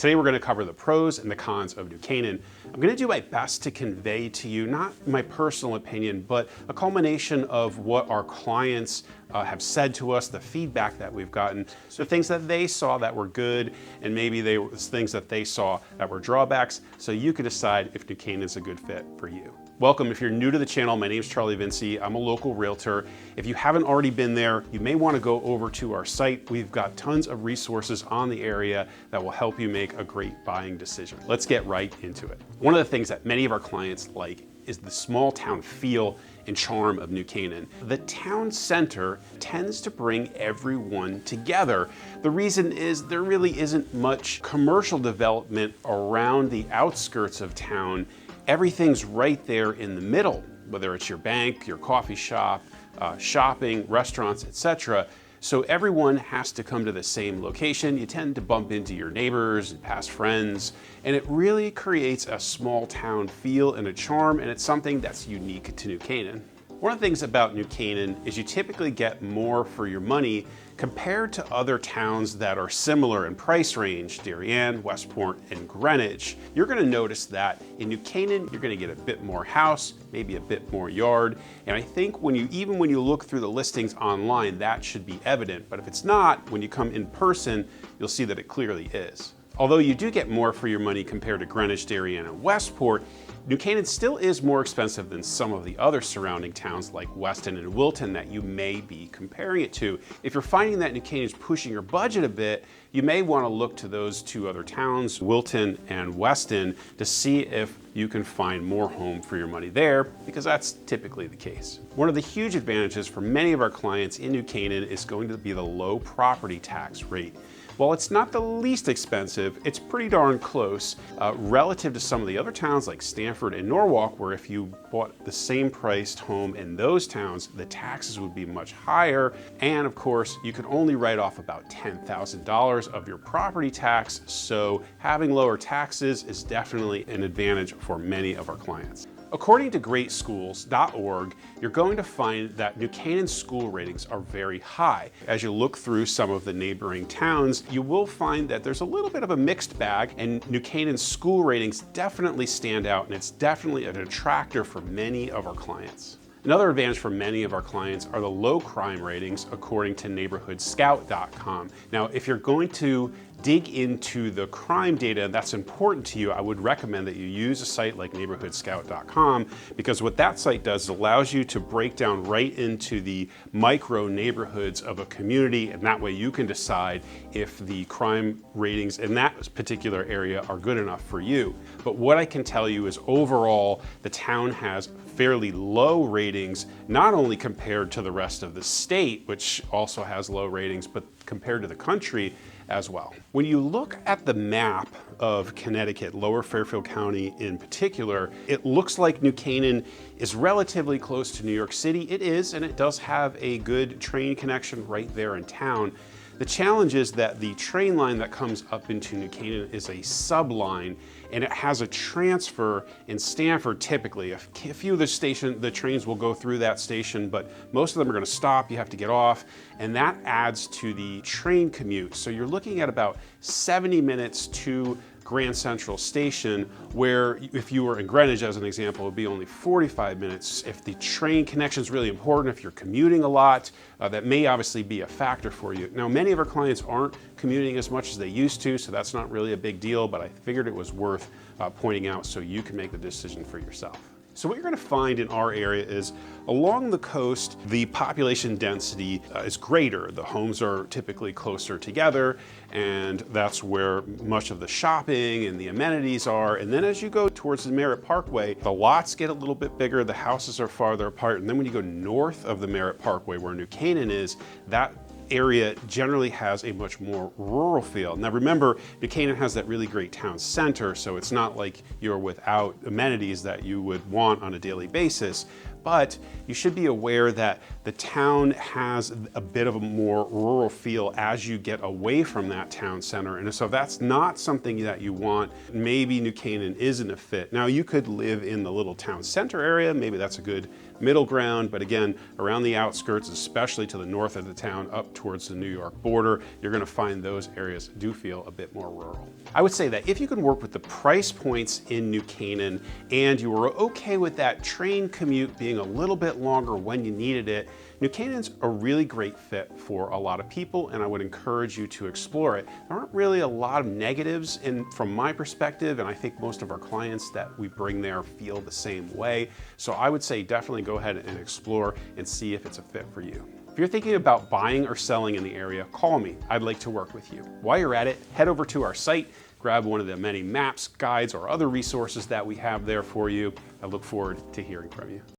Today we're going to cover the pros and the cons of New Canaan. I'm going to do my best to convey to you not my personal opinion, but a culmination of what our clients have said to us, the feedback that we've gotten, so things that they saw that were good, and maybe they were things that they saw that were drawbacks, so you can decide if New Canaan is a good fit for you. Welcome. If you're new to the channel, my name is Charlie Vinci. I'm a local realtor. If you haven't already been there, you may want to go over to our site. We've got tons of resources on the area that will help you make a great buying decision. Let's get right into it. One of the things that many of our clients like is the small town feel and charm of New Canaan. The town center tends to bring everyone together. The reason is there really isn't much commercial development around the outskirts of town. Everything's right there in the middle, whether it's your bank, your coffee shop, shopping, restaurants, etc. So everyone has to come to the same location. You tend to bump into your neighbors and past friends, and it really creates a small town feel and a charm, and it's something that's unique to New Canaan. One of the things about New Canaan is you typically get more for your money compared to other towns that are similar in price range, Darien, Westport, and Greenwich. You're gonna notice that in New Canaan, you're gonna get a bit more house, maybe a bit more yard. And I think even when you look through the listings online, that should be evident. But if it's not, when you come in person, you'll see that it clearly is. Although you do get more for your money compared to Greenwich, Darien, and Westport, New Canaan still is more expensive than some of the other surrounding towns like Weston and Wilton that you may be comparing it to. If you're finding that New Canaan is pushing your budget a bit, you may want to look to those two other towns, Wilton and Weston, to see if you can find more home for your money there, because that's typically the case. One of the huge advantages for many of our clients in New Canaan is going to be the low property tax rate. While it's not the least expensive, it's pretty darn close relative to some of the other towns like Stamford and Norwalk, where if you bought the same priced home in those towns, the taxes would be much higher. And of course, you can only write off about $10,000 of your property tax. So having lower taxes is definitely an advantage for many of our clients. According to greatschools.org, you're going to find that New Canaan's school ratings are very high. As you look through some of the neighboring towns, you will find that there's a little bit of a mixed bag, and New Canaan's school ratings definitely stand out, and it's definitely an attractor for many of our clients. Another advantage for many of our clients are the low crime ratings according to neighborhoodscout.com. Now, if you're going to dig into the crime data that's important to you, I would recommend that you use a site like neighborhoodscout.com, because what that site does is allows you to break down right into the micro neighborhoods of a community, and that way you can decide if the crime ratings in that particular area are good enough for you. But what I can tell you is overall, the town has fairly low ratings, not only compared to the rest of the state, which also has low ratings, but compared to the country as well. When you look at the map of Connecticut, Lower Fairfield County in particular, it looks like New Canaan is relatively close to New York City. It is, and it does have a good train connection right there in town. The challenge is that the train line that comes up into New Canaan is a subline, and it has a transfer in Stamford typically. A few of the trains will go through that station, but most of them are going to stop. You have to get off, and that adds to the train commute. So you're looking at about 70 minutes to Grand Central Station, where if you were in Greenwich, as an example, it would be only 45 minutes. If the train connection is really important, if you're commuting a lot, that may obviously be a factor for you. Now, many of our clients aren't commuting as much as they used to, so that's not really a big deal, but I figured it was worth pointing out so you can make the decision for yourself. So what you're going to find in our area is along the coast, the population density is greater. The homes are typically closer together, and that's where much of the shopping and the amenities are. And then as you go towards the Merritt Parkway, the lots get a little bit bigger, the houses are farther apart. And then when you go north of the Merritt Parkway, where New Canaan is, that area generally has a much more rural feel. Now remember, New Canaan has that really great town center, so it's not like you're without amenities that you would want on a daily basis, but you should be aware that the town has a bit of a more rural feel as you get away from that town center. And so if that's not something that you want, maybe New Canaan isn't a fit. Now you could live in the little town center area, maybe that's a good middle ground, but again, around the outskirts, especially to the north of the town, up towards the New York border, you're gonna find those areas do feel a bit more rural. I would say that if you can work with the price points in New Canaan and you were okay with that train commute being a little bit longer when you needed it, New Canaan's a really great fit for a lot of people, and I would encourage you to explore it. There aren't really a lot of negatives from my perspective, and I think most of our clients that we bring there feel the same way. So I would say definitely go ahead and explore and see if it's a fit for you. If you're thinking about buying or selling in the area, call me. I'd like to work with you. While you're at it, head over to our site, grab one of the many maps, guides, or other resources that we have there for you. I look forward to hearing from you.